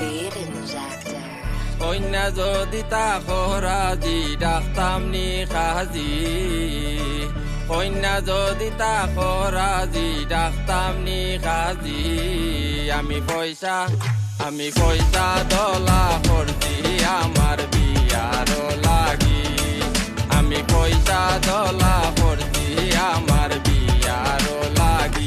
Speed Injector. কইনা যদি তাকো রাজি ডাকতাম নি খাজি কইনা যদি তাকো রাজি ডাকতাম নি খাজি আমি পয়সা দলা করছি আমার বিয়ার লাগি আমি পয়সা দলা করছি আমার বিয়ার লাগি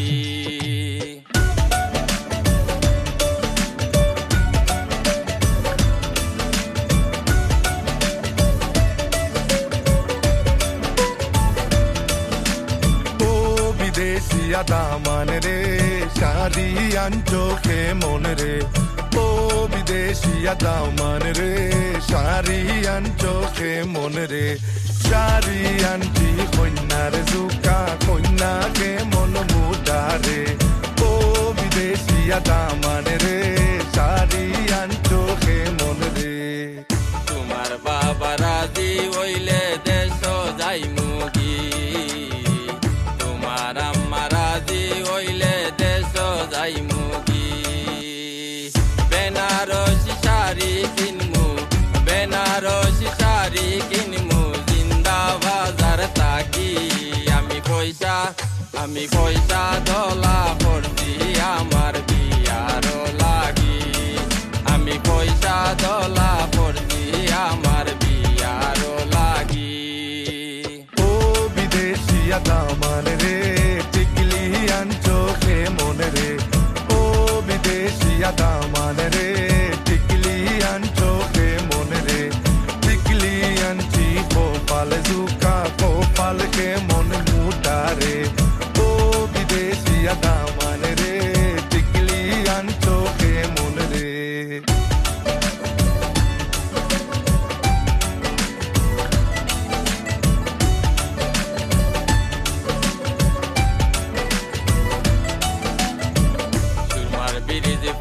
দেশিয়া দামান রে শাড়ি আনচোখে মন রে ও বিদেশিয়া দামান রে শাড়ি আনচোখে মন রে শাড়ি আনটি কন্যার জুকা কন্যাকে মন মুটারে ও বিদেশিয়া দামান রে শাড়ি আনচোখে মন রে তোমার বাবা রাজি হইলে দেশ যাই মুগি যাই মুগি বেনারসি শাড়ি কিনমু জিন্দা বাজার তাকি আমি পয়সা দলা করছি আমার বিয়ার লাগি আমি পয়সা দলা করছি আমার বিয়ার লাগি ও বিদেশিয়া দামান রে টিকলি আনচোখে মন রে ও বিদেশিয়া দামান রে টিকলি আনচোখে মন রে টিকলি আনচি কোপাল জুকা কোপালকে মন মুটারে ও বিদেশিয়া দামান রে টিকলি আনচোখে মন রে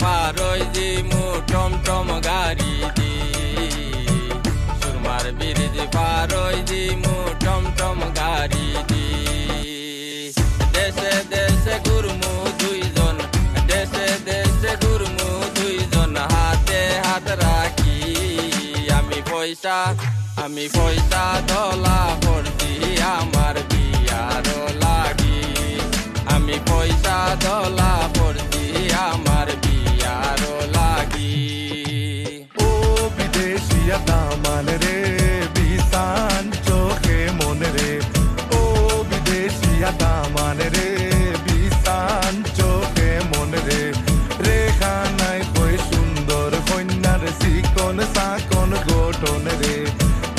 পারই দি মু টমটম গাড়ি দি সুরমার ব্রিজ পারই দি মু টমটম গাড়ি দি দেশে দেশে ঘুরমু দুইজন হাতে হাত রাখি আমি পয়সা দলা করছি আমার বিয়ার লাগি আমি পয়সা দলা করছি আমার বিয়ার লাগি ও বিদেশিয়া দামান রে বিসান চোখে মন রে ও বিদেশিয়া দামান রে বিসান চোখে মন রে রেখা নাই কই সুন্দর কন্যার চিকন চাকন গঠন রে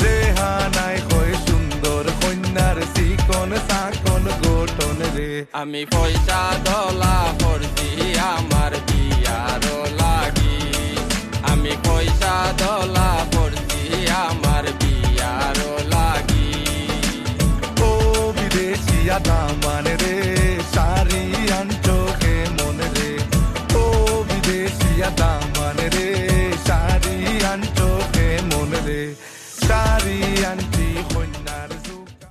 রেহা নাই কই সুন্দর কন্যার চিকন চাকন গঠন রে আমি পয়সা দলা করছি আমার বিয়ার লাগি আমি পয়সা দলা করছি আমার বিয়ার লাগি ও বিদেশিয়া দামান রে